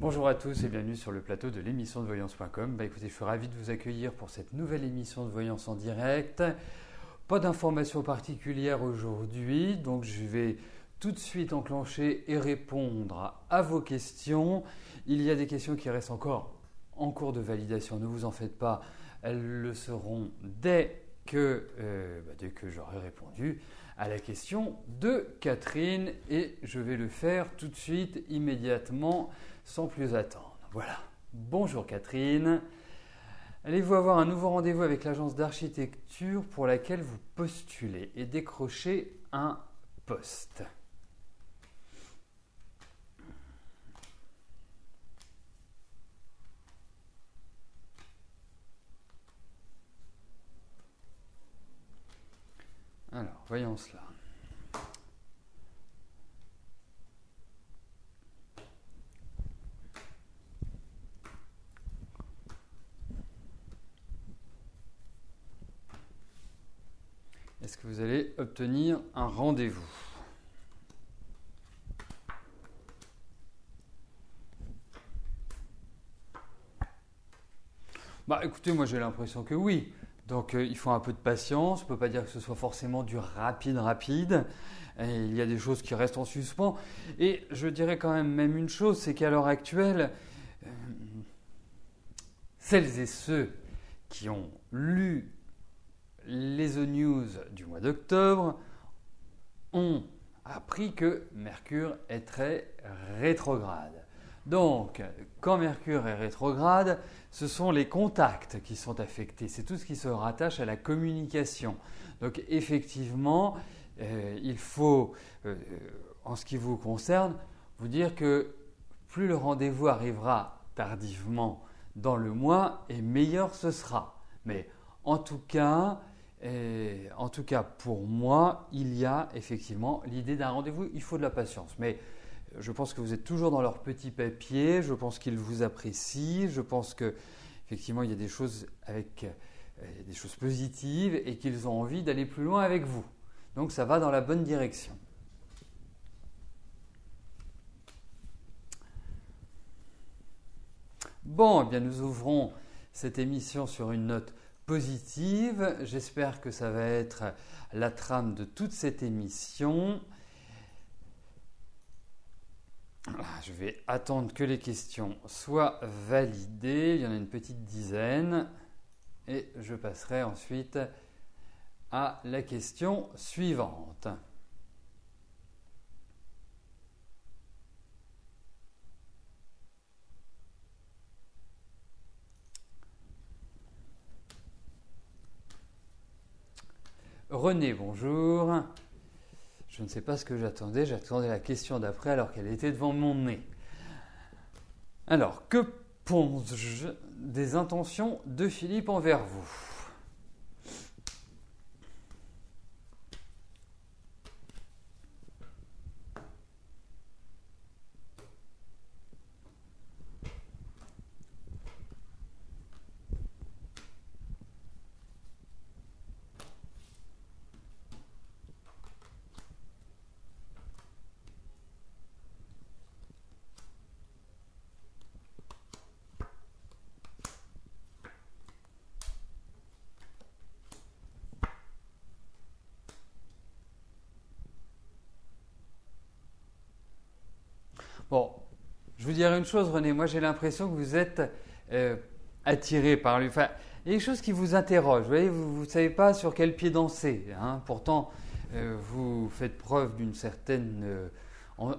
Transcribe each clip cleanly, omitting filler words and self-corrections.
Bonjour à tous et bienvenue sur le plateau de l'émission de voyance.com. Écoutez, je suis ravi de vous accueillir pour cette nouvelle émission de voyance en direct. Pas d'informations particulières aujourd'hui, donc je vais tout de suite enclencher et répondre à vos questions. Il y a des questions qui restent encore en cours de validation, ne vous en faites pas, elles le seront dès que j'aurai répondu à la question de Catherine et je vais le faire tout de suite, immédiatement, sans plus attendre. Voilà. Bonjour Catherine. Allez-vous avoir un nouveau rendez-vous avec l'agence d'architecture pour laquelle vous postulez et décrocher un poste? Alors, voyons cela. Est-ce que vous allez obtenir un rendez-vous? Écoutez, moi j'ai l'impression que oui. Donc il faut un peu de patience. On ne peut pas dire que ce soit forcément du rapide. Et il y a des choses qui restent en suspens. Et je dirais quand même une chose, c'est qu'à l'heure actuelle, celles et ceux qui ont lu les news du mois d'octobre ont appris que Mercure est très rétrograde. Donc, quand Mercure est rétrograde, ce sont les contacts qui sont affectés. C'est tout ce qui se rattache à la communication. Donc, effectivement, il faut, en ce qui vous concerne, vous dire que plus le rendez-vous arrivera tardivement dans le mois, et meilleur ce sera. Mais en tout cas, pour moi, il y a effectivement l'idée d'un rendez-vous. Il faut de la patience. Mais je pense que vous êtes toujours dans leur petit papier. Je pense qu'ils vous apprécient. Je pense qu'effectivement, il y a des choses des choses positives et qu'ils ont envie d'aller plus loin avec vous. Donc, ça va dans la bonne direction. Bon, eh bien, nous ouvrons cette émission sur une note positive. J'espère que ça va être la trame de toute cette émission. Je vais attendre que les questions soient validées. Il y en a une petite dizaine. Et je passerai ensuite à la question suivante. René, bonjour. Je ne sais pas ce que j'attendais. J'attendais la question d'après alors qu'elle était devant mon nez. Alors, que pense-je des intentions de Philippe envers vous? Bon, je vous dirais une chose, René. Moi, j'ai l'impression que vous êtes attiré par lui. Enfin, il y a des choses qui vous interrogent. Vous voyez, vous ne savez pas sur quel pied danser. Hein. Pourtant, vous faites preuve d'une certaine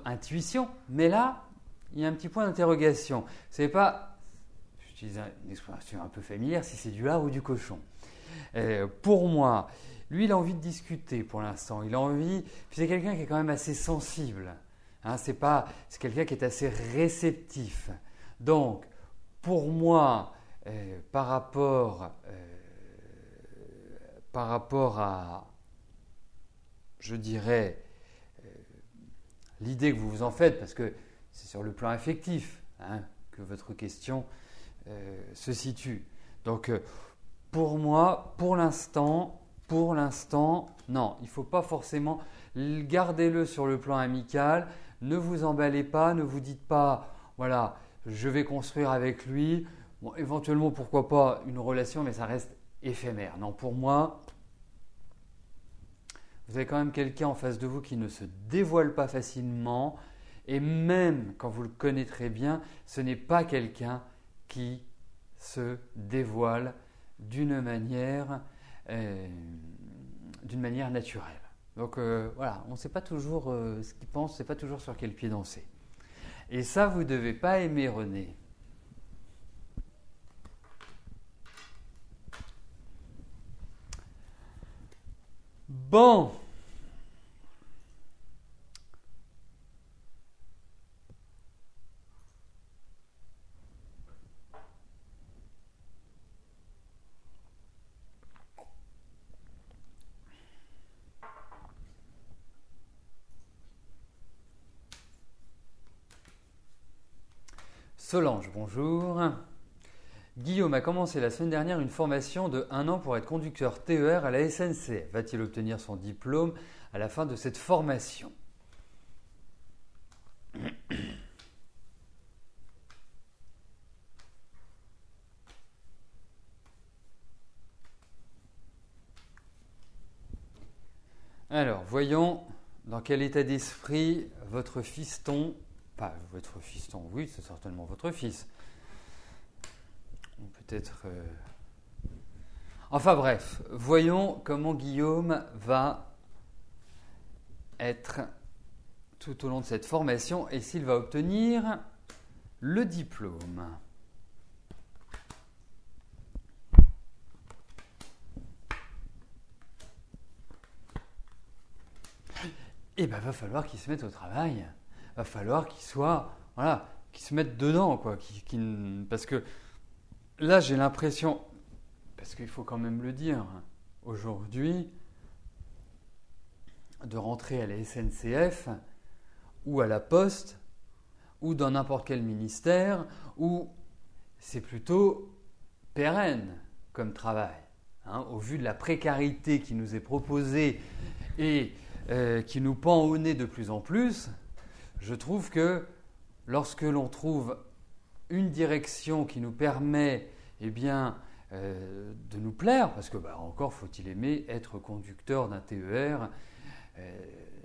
intuition. Mais là, il y a un petit point d'interrogation. Vous ne savez pas, j'utilise une expression un peu familière, si c'est du lard ou du cochon. Pour moi, lui, il a envie de discuter pour l'instant. Il a envie. Puis c'est quelqu'un qui est quand même assez sensible. Hein, c'est quelqu'un qui est assez réceptif. Donc, pour moi, par rapport à, je dirais, l'idée que vous vous en faites, parce que c'est sur le plan affectif que votre question se situe. Donc, pour moi, pour l'instant, non, il ne faut pas forcément gardez-le sur le plan amical. Ne vous emballez pas, ne vous dites pas, voilà, je vais construire avec lui. Bon, éventuellement, pourquoi pas une relation, mais ça reste éphémère. Non, pour moi, vous avez quand même quelqu'un en face de vous qui ne se dévoile pas facilement. Et même quand vous le connaîtrez bien, ce n'est pas quelqu'un qui se dévoile d'une manière naturelle. Donc voilà, on ne sait pas toujours ce qu'il pense, on ne sait pas toujours sur quel pied danser. Et ça, vous ne devez pas aimer René. Bon. Solange, bonjour. Guillaume a commencé la semaine dernière une formation de 1 an pour être conducteur TER à la SNCF. Va-t-il obtenir son diplôme à la fin de cette formation? Alors, voyons dans quel état d'esprit votre fiston, pas votre fiston, oui, c'est certainement votre fils, ou peut-être... Enfin bref, voyons comment Guillaume va être tout au long de cette formation et s'il va obtenir le diplôme. Eh bien, va falloir qu'il se mette au travail. Va falloir qu'il soit, voilà, qu'il se mette dedans, quoi. Parce que là, j'ai l'impression, parce qu'il faut quand même le dire, aujourd'hui, de rentrer à la SNCF ou à la Poste ou dans n'importe quel ministère où c'est plutôt pérenne comme travail. Au vu de la précarité qui nous est proposée et qui nous pend au nez de plus en plus, je trouve que lorsque l'on trouve une direction qui nous permet de nous plaire, parce que encore faut-il aimer être conducteur d'un TER,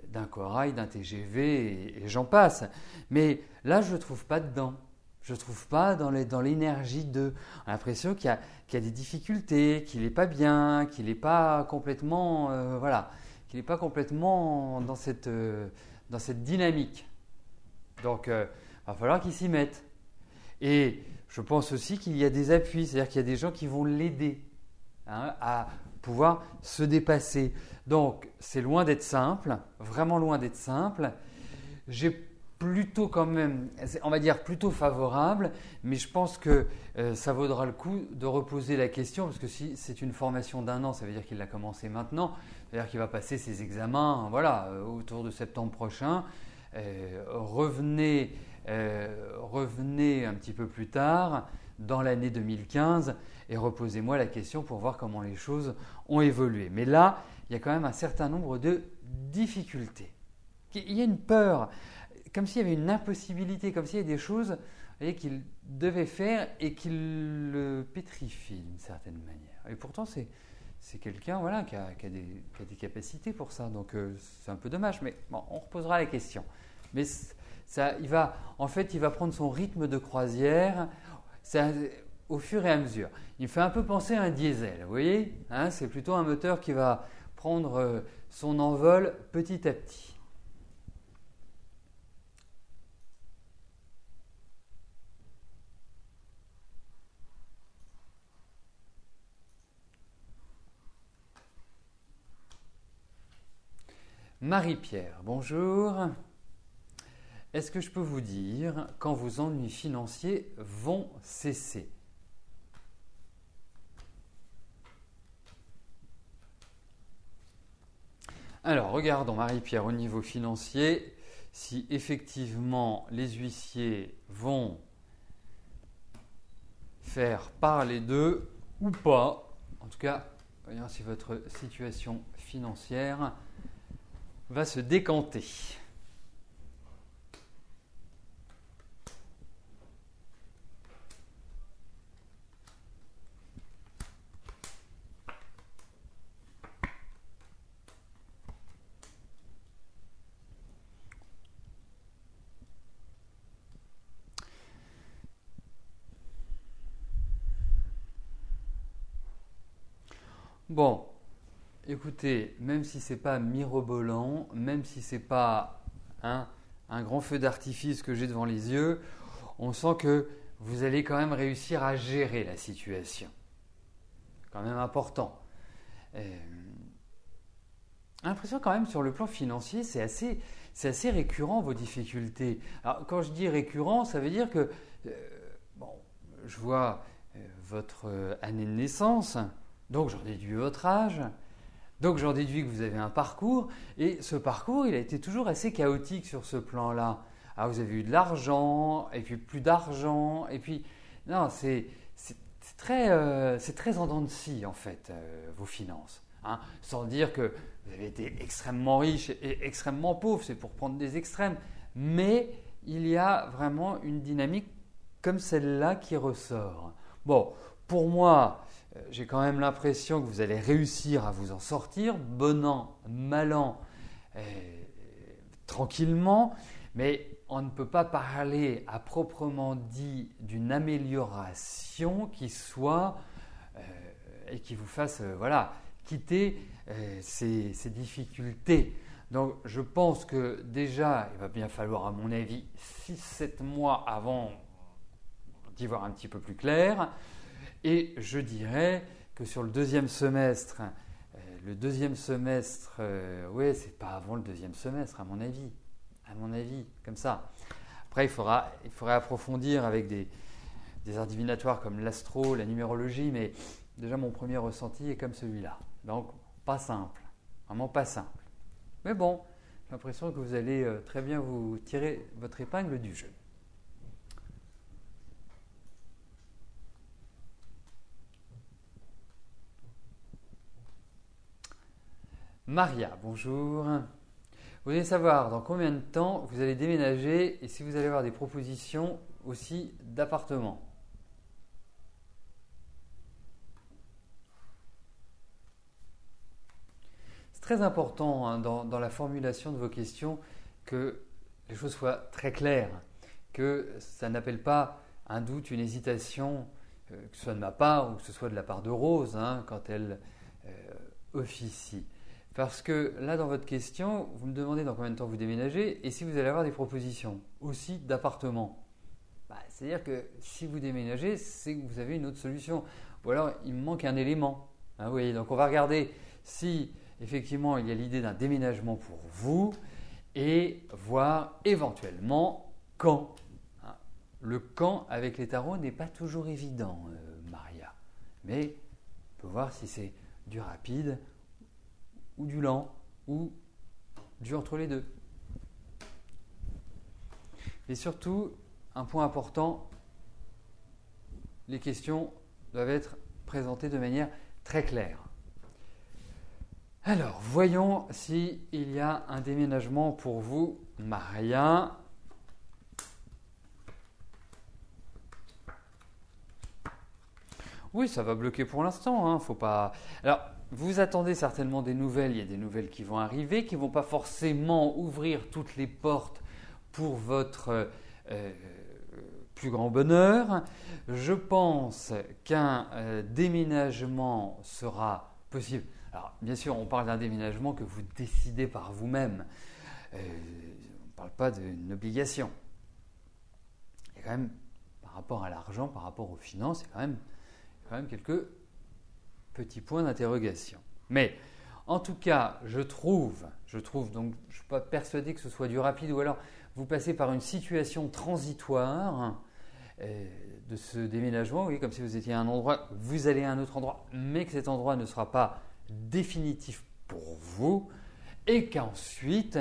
d'un corail, d'un TGV et j'en passe. Mais là, je ne trouve pas dedans. Je ne trouve pas dans l'énergie de... On a l'impression qu'il y a des difficultés, qu'il n'est pas bien, qu'il n'est pas complètement... qu'il n'est pas complètement dans cette dynamique. Donc, il va falloir qu'il s'y mette. Et je pense aussi qu'il y a des appuis, c'est-à-dire qu'il y a des gens qui vont l'aider à pouvoir se dépasser. Donc, c'est loin d'être simple, vraiment loin d'être simple. J'ai plutôt quand même, on va dire plutôt favorable, mais je pense que ça vaudra le coup de reposer la question, parce que si c'est une formation d'1 an, ça veut dire qu'il l'a commencé maintenant, c'est-à-dire qu'il va passer ses examens autour de septembre prochain. Revenez un petit peu plus tard, dans l'année 2015, et reposez-moi la question pour voir comment les choses ont évolué. Mais là, il y a quand même un certain nombre de difficultés. Il y a une peur, comme s'il y avait une impossibilité, comme s'il y avait des choses qu'il devait faire et qu'il le pétrifie d'une certaine manière. Et pourtant, c'est quelqu'un qui a des capacités pour ça, donc c'est un peu dommage, mais bon, on reposera la question. Mais il va prendre son rythme de croisière au fur et à mesure. Il me fait un peu penser à un diesel, vous voyez, c'est plutôt un moteur qui va prendre son envol petit à petit. Marie-Pierre, bonjour. Est-ce que je peux vous dire quand vos ennuis financiers vont cesser? Alors, regardons Marie-Pierre au niveau financier, si effectivement les huissiers vont faire parler d'eux ou pas. En tout cas, voyons si votre situation financière va se décanter. Bon, écoutez, même si c'est pas mirobolant, même si c'est pas un grand feu d'artifice que j'ai devant les yeux, on sent que vous allez quand même réussir à gérer la situation. C'est quand même important. J'ai l'impression quand même sur le plan financier, c'est assez récurrent vos difficultés. Alors quand je dis récurrent, ça veut dire que, bon, je vois votre année de naissance, donc j'en déduis votre âge, donc j'en déduis que vous avez un parcours, et ce parcours, il a été toujours assez chaotique sur ce plan-là. Alors vous avez eu de l'argent, et puis plus d'argent, et puis... Non, c'est très en dents de scie en fait, vos finances. Sans dire que vous avez été extrêmement riche et extrêmement pauvre, c'est pour prendre des extrêmes. Mais il y a vraiment une dynamique comme celle-là qui ressort. Bon, pour moi, j'ai quand même l'impression que vous allez réussir à vous en sortir, bon an, mal an, tranquillement, mais on ne peut pas parler à proprement dit d'une amélioration qui soit et qui vous fasse quitter ces difficultés. Donc je pense que déjà, il va bien falloir à mon avis 6-7 mois avant d'y voir un petit peu plus clair. Et je dirais que sur le deuxième semestre, ouais, c'est pas avant le deuxième semestre à mon avis, comme ça. Après, il faudrait approfondir avec des arts divinatoires comme l'astro, la numérologie, mais déjà mon premier ressenti est comme celui-là. Donc, pas simple, vraiment pas simple. Mais bon, j'ai l'impression que vous allez très bien vous tirer votre épingle du jeu. Maria, bonjour. Vous voulez savoir dans combien de temps vous allez déménager et si vous allez avoir des propositions aussi d'appartements. C'est très important dans la formulation de vos questions que les choses soient très claires, que ça n'appelle pas un doute, une hésitation, que ce soit de ma part ou que ce soit de la part de Rose quand elle officie. Parce que là, dans votre question, vous me demandez dans combien de temps vous déménagez et si vous allez avoir des propositions aussi d'appartements. C'est-à-dire que si vous déménagez, c'est que vous avez une autre solution. Ou alors, il me manque un élément. Vous voyez, donc on va regarder si effectivement il y a l'idée d'un déménagement pour vous et voir éventuellement quand. Le quand avec les tarots n'est pas toujours évident, Maria. Mais on peut voir si c'est du rapide ou du lent, ou du entre les deux. Et surtout, un point important, les questions doivent être présentées de manière très claire. Alors, voyons s'il y a un déménagement pour vous, Maria. Oui, ça va bloquer pour l'instant, faut pas... Alors, vous attendez certainement des nouvelles, il y a des nouvelles qui vont arriver, qui ne vont pas forcément ouvrir toutes les portes pour votre plus grand bonheur. Je pense qu'un déménagement sera possible. Alors, bien sûr, on parle d'un déménagement que vous décidez par vous-même. On ne parle pas d'une obligation. Il y a quand même, par rapport à l'argent, par rapport aux finances, il y a quand même quelques petits points d'interrogation. Mais en tout cas, je trouve, donc je ne suis pas persuadé que ce soit du rapide ou alors vous passez par une situation transitoire de ce déménagement, oui, comme si vous étiez à un endroit, vous allez à un autre endroit, mais que cet endroit ne sera pas définitif pour vous et qu'ensuite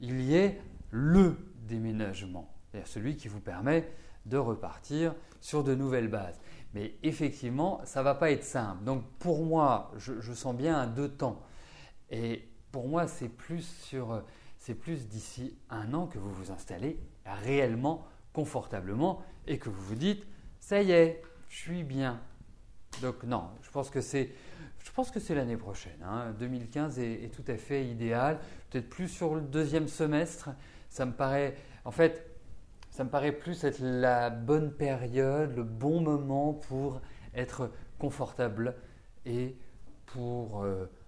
il y ait le déménagement, c'est-à-dire celui qui vous permet de repartir sur de nouvelles bases. Mais effectivement, ça ne va pas être simple. Donc pour moi, je sens bien un deux temps. Et pour moi, c'est plus d'ici un an que vous vous installez réellement, confortablement et que vous vous dites « ça y est, je suis bien ». Donc non, je pense que c'est l'année prochaine. 2015 est tout à fait idéal. Peut-être plus sur le deuxième semestre. Ça me paraît plus être la bonne période, le bon moment pour être confortable et pour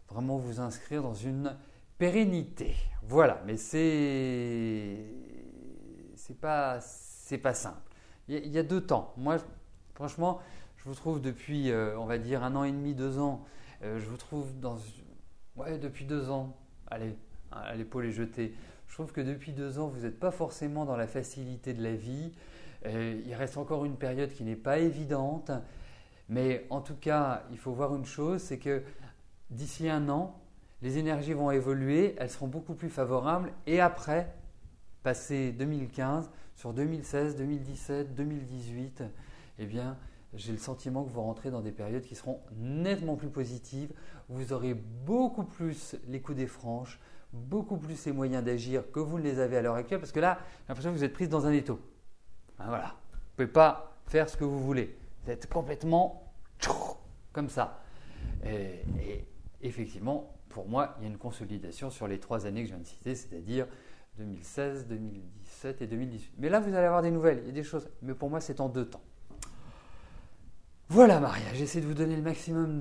vraiment vous inscrire dans une pérennité. Voilà, mais c'est pas simple. Il y a 2 temps. Moi, franchement, je vous trouve depuis, on va dire, 1 an et demi, 2 ans, je vous trouve depuis 2 ans, allez, à l'épaule est jetée. Je trouve que depuis 2 ans, vous n'êtes pas forcément dans la facilité de la vie. Il reste encore une période qui n'est pas évidente. Mais en tout cas, il faut voir une chose, c'est que d'ici 1 an, les énergies vont évoluer, elles seront beaucoup plus favorables. Et après, passé 2015, sur 2016, 2017, 2018, eh bien, j'ai le sentiment que vous rentrez dans des périodes qui seront nettement plus positives. Vous aurez beaucoup plus les coups des franches, beaucoup plus les moyens d'agir que vous ne les avez à l'heure actuelle, parce que là, j'ai l'impression que vous êtes prise dans un étau. Voilà. Vous ne pouvez pas faire ce que vous voulez. Vous êtes complètement comme ça. Et effectivement, pour moi, il y a une consolidation sur les 3 années que je viens de citer, c'est-à-dire 2016, 2017 et 2018. Mais là, vous allez avoir des nouvelles, il y a des choses. Mais pour moi, c'est en 2 temps. Voilà Maria, j'essaie de vous donner le maximum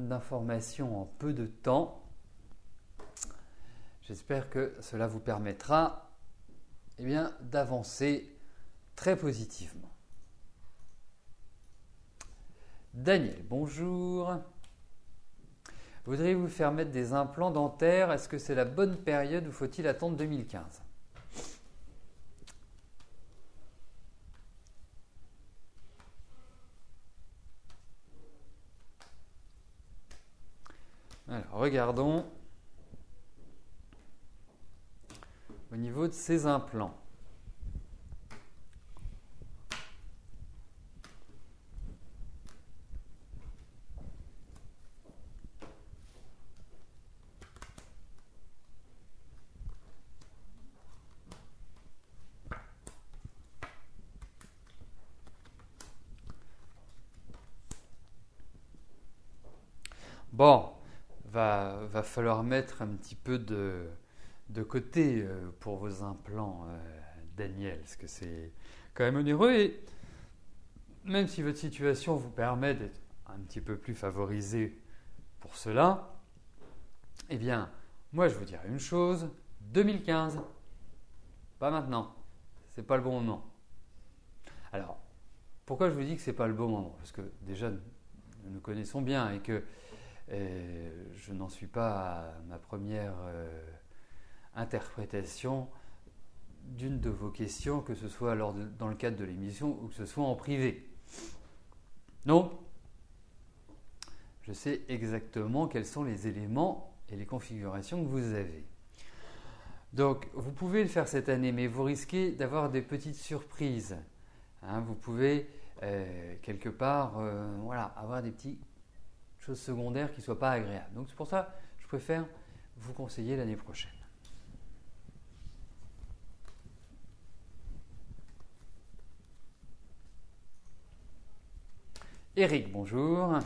d'informations en peu de temps. J'espère que cela vous permettra d'avancer très positivement. Daniel, bonjour. Voudriez-vous faire mettre des implants dentaires? Est-ce que c'est la bonne période ou faut-il attendre 2015? Alors, regardons au niveau de ces implants. Bon, va falloir mettre un petit peu de côté pour vos implants, Daniel, parce que c'est quand même onéreux. Et même si votre situation vous permet d'être un petit peu plus favorisé pour cela, eh bien, moi je vous dirais une chose, 2015, pas maintenant, c'est pas le bon moment. Alors, pourquoi je vous dis que c'est pas le bon moment? Parce que déjà, nous nous connaissons bien et que je n'en suis pas à ma première interprétation d'une de vos questions, que ce soit dans le cadre de l'émission ou que ce soit en privé. Non, je sais exactement quels sont les éléments et les configurations que vous avez. Donc, vous pouvez le faire cette année, mais vous risquez d'avoir des petites surprises. Vous pouvez quelque part avoir des petites choses secondaires qui ne soient pas agréables. Donc, c'est pour ça que je préfère vous conseiller l'année prochaine. Eric, bonjour.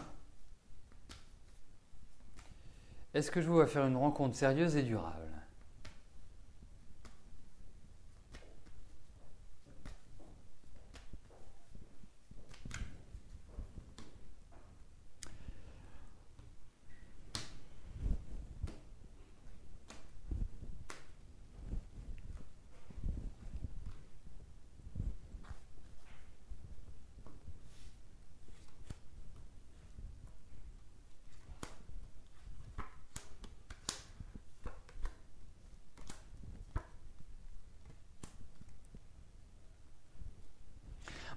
Est-ce que je vous vais faire une rencontre sérieuse et durable?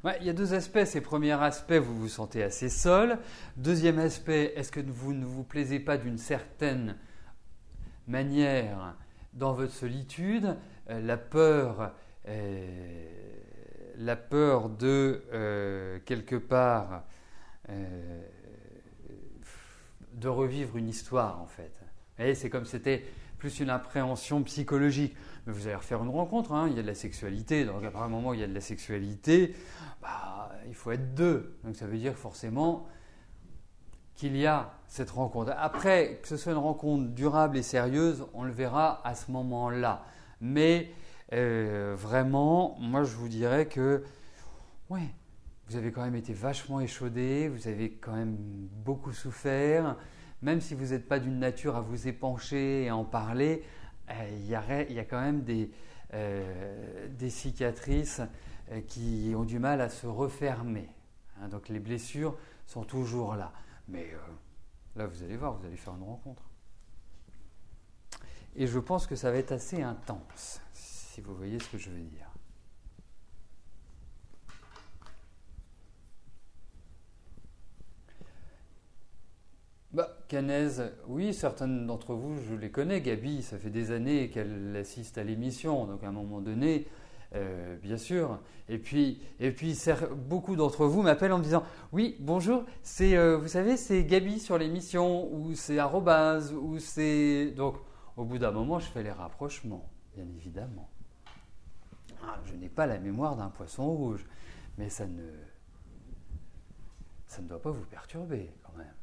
Ouais, il y a 2 aspects. C'est premier aspect, vous vous sentez assez seul. Deuxième aspect, est-ce que vous ne vous plaisez pas d'une certaine manière dans votre solitude? La peur de quelque part de revivre une histoire en fait. Et c'est comme si c'était plus une appréhension psychologique. Mais vous allez refaire une rencontre, il y a de la sexualité. Donc à un moment où il y a de la sexualité, il faut être 2. Donc ça veut dire forcément qu'il y a cette rencontre. Après, que ce soit une rencontre durable et sérieuse, on le verra à ce moment-là. Mais vraiment, moi je vous dirais que vous avez quand même été vachement échaudé, vous avez quand même beaucoup souffert. Même si vous n'êtes pas d'une nature à vous épancher et à en parler, il y a quand même des cicatrices qui ont du mal à se refermer. Hein, donc les blessures sont toujours là. Mais là, vous allez voir, vous allez faire une rencontre. Et je pense que ça va être assez intense, si vous voyez ce que je veux dire. Canèse, oui, certaines d'entre vous, je les connais. Gabi, ça fait des années qu'elle assiste à l'émission, donc à un moment donné, bien sûr. Et puis beaucoup d'entre vous m'appellent en me disant « Oui, bonjour, vous savez, c'est Gabi sur l'émission, ou c'est arrobase, ou c'est… » Donc, au bout d'un moment, je fais les rapprochements, bien évidemment. Je n'ai pas la mémoire d'un poisson rouge, mais ça ne doit pas vous perturber, quand même.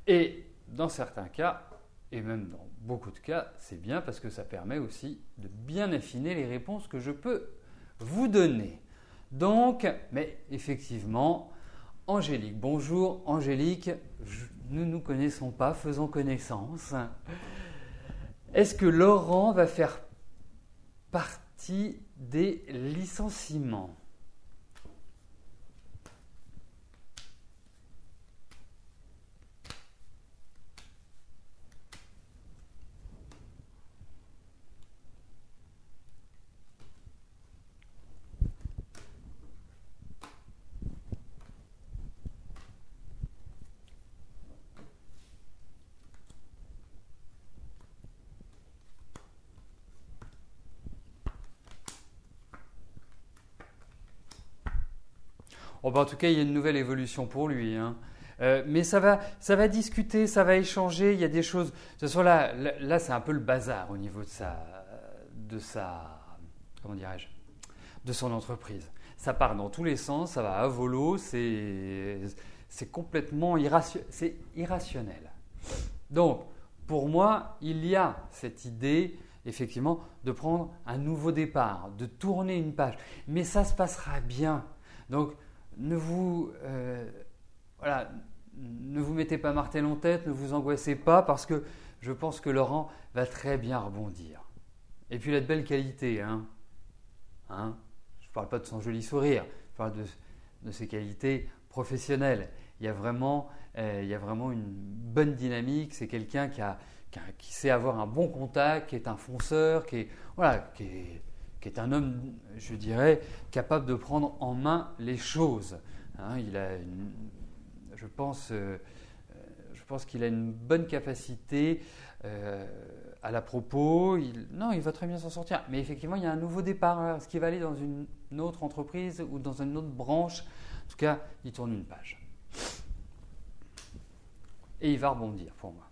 Et dans certains cas, et même dans beaucoup de cas, c'est bien parce que ça permet aussi de bien affiner les réponses que je peux vous donner. Donc, mais effectivement, Angélique, bonjour Angélique, nous ne nous connaissons pas, faisons connaissance. Est-ce que Laurent va faire partie des licenciements ? Oh en tout cas, il y a une nouvelle évolution pour lui. Hein. Mais ça va discuter, ça va échanger. Il y a des choses. De toute façon, là c'est un peu le bazar au niveau de comment dirais-je, de son entreprise. Ça part dans tous les sens, ça va à volo, c'est complètement irrationnel. Donc, pour moi, il y a cette idée, effectivement, de prendre un nouveau départ, de tourner une page. Mais ça se passera bien. Donc, ne vous mettez pas martel en tête, ne vous angoissez pas parce que je pense que Laurent va très bien rebondir. Et puis il a de belles qualités. Je ne parle pas de son joli sourire, je parle de ses qualités professionnelles. Il y a vraiment une bonne dynamique, c'est quelqu'un qui sait avoir un bon contact, qui est un fonceur, qui est un homme, je dirais, capable de prendre en main les choses. Je pense qu'il a une bonne capacité à la propos. Il va très bien s'en sortir. Mais effectivement, il y a un nouveau départ. Est-ce qu'il va aller dans une autre entreprise ou dans une autre branche ? En tout cas, il tourne une page. Et il va rebondir pour moi.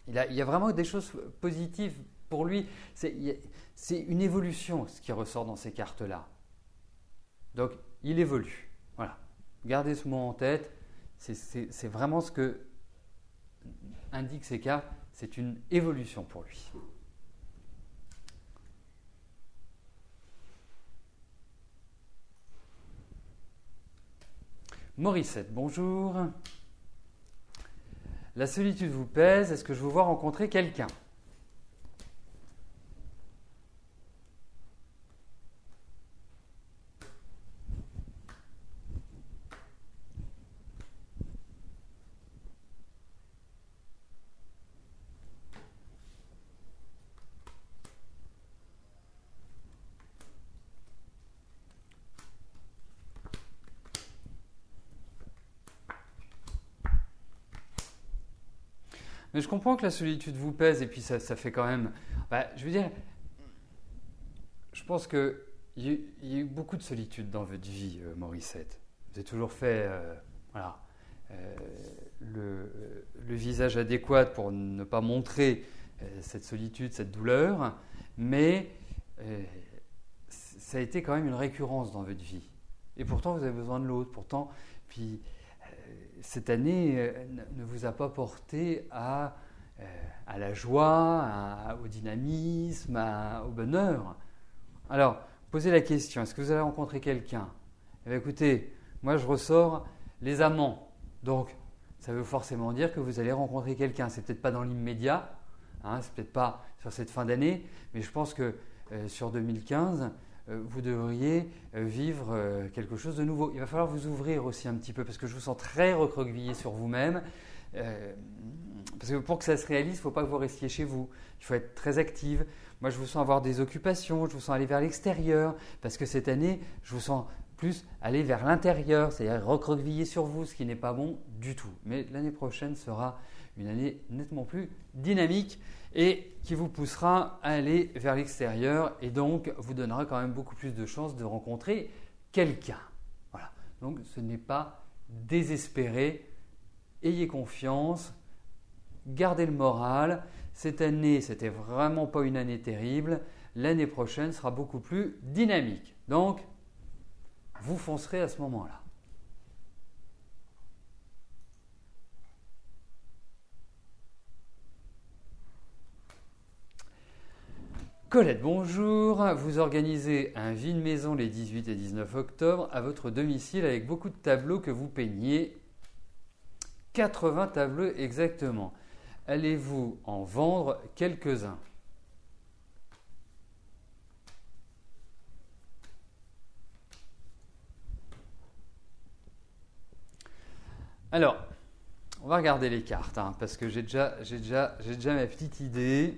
Il y a vraiment des choses positives pour lui. C'est une évolution, ce qui ressort dans ces cartes-là. Donc, il évolue. Voilà. Gardez ce mot en tête. C'est vraiment ce que indiquent ces cartes. C'est une évolution pour lui. Morissette, bonjour. La solitude vous pèse. Est-ce que je vous vois rencontrer quelqu'un ? Mais je comprends que la solitude vous pèse et puis ça fait quand même… je veux dire, je pense qu'il y a eu beaucoup de solitude dans votre vie, Morissette. Vous avez toujours fait le visage adéquat pour ne pas montrer cette solitude, cette douleur, mais ça a été quand même une récurrence dans votre vie. Et pourtant, vous avez besoin de l'autre. Pourtant, puis… cette année ne vous a pas porté à à la joie, au dynamisme, au bonheur. Alors, posez la question, est-ce que vous allez rencontrer quelqu'un? Eh bien, écoutez, moi je ressors les amants. Donc, ça veut forcément dire que vous allez rencontrer quelqu'un. C'est peut-être pas dans l'immédiat, c'est peut-être pas sur cette fin d'année, mais je pense que sur 2015, vous devriez vivre quelque chose de nouveau. Il va falloir vous ouvrir aussi un petit peu parce que je vous sens très recroquevillé sur vous-même. Parce que pour que ça se réalise, il ne faut pas que vous restiez chez vous. Il faut être très active. Moi, je vous sens avoir des occupations, je vous sens aller vers l'extérieur parce que cette année, je vous sens plus aller vers l'intérieur, c'est-à-dire recroqueviller sur vous, ce qui n'est pas bon du tout. Mais l'année prochaine sera une année nettement plus dynamique et qui vous poussera à aller vers l'extérieur et donc vous donnera quand même beaucoup plus de chances de rencontrer quelqu'un. Voilà. Donc ce n'est pas désespéré, ayez confiance, gardez le moral. Cette année, c'était vraiment pas une année terrible. L'année prochaine sera beaucoup plus dynamique. Donc, vous foncerez à ce moment-là. Colette, bonjour. Vous organisez un vide maison les 18 et 19 octobre à votre domicile avec beaucoup de tableaux que vous peignez. 80 tableaux exactement. Allez-vous en vendre quelques-uns? Alors, on va regarder les cartes parce que j'ai déjà ma petite idée.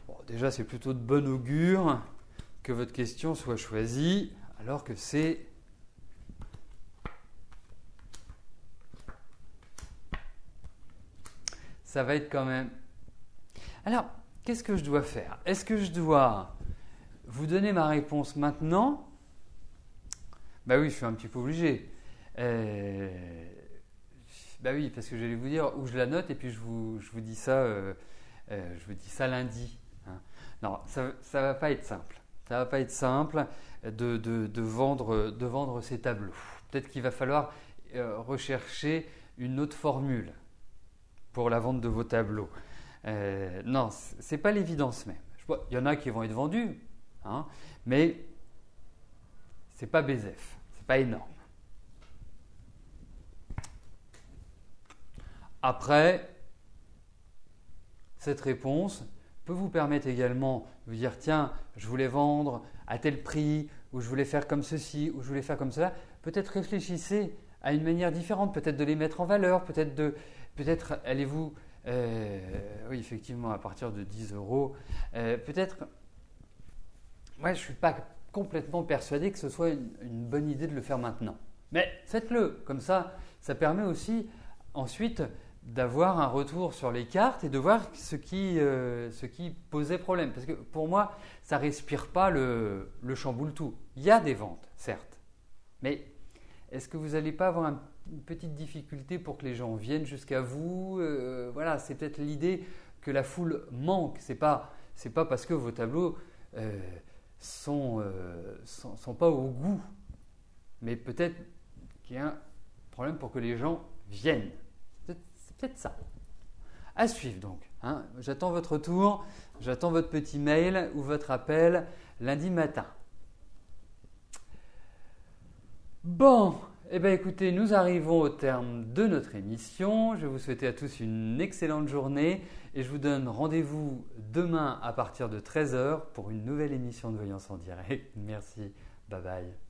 Bon, déjà, c'est plutôt de bon augure que votre question soit choisie, alors que c'est ça va être quand même. Alors, qu'est-ce que je dois faire? Est-ce que je dois vous donner ma réponse maintenant? Bah oui, je suis un petit peu obligé. Bah oui, parce que j'allais vous dire où je la note et puis je vous dis ça, lundi. Non, ça va pas être simple. Ça va pas être simple de vendre ces tableaux. Peut-être qu'il va falloir rechercher une autre formule pour la vente de vos tableaux. Non, c'est pas l'évidence même. Il y en a qui vont être vendus, mais c'est pas BZF, c'est pas énorme. Après, cette réponse peut vous permettre également de vous dire tiens, je voulais vendre à tel prix, ou je voulais faire comme ceci, ou je voulais faire comme cela. Peut-être réfléchissez à une manière différente, peut-être de les mettre en valeur, peut-être allez-vous, oui effectivement à partir de 10 euros, peut-être, moi je ne suis pas complètement persuadé que ce soit une bonne idée de le faire maintenant. Mais faites-le, comme ça permet aussi ensuite d'avoir un retour sur les cartes et de voir ce qui posait problème. Parce que pour moi, ça ne respire pas le chamboule-tout. Il y a des ventes, certes. Mais est-ce que vous n'allez pas avoir une petite difficulté pour que les gens viennent jusqu'à vous? Voilà, c'est peut-être l'idée que la foule manque. C'est pas parce que vos tableaux sont pas au goût. Mais peut-être qu'il y a un problème pour que les gens viennent. C'est peut-être ça. À suivre donc. J'attends votre retour, j'attends votre petit mail ou votre appel lundi matin. Bon, écoutez, nous arrivons au terme de notre émission. Je vais vous souhaiter à tous une excellente journée et je vous donne rendez-vous demain à partir de 13h pour une nouvelle émission de Voyance en direct. Merci, bye bye.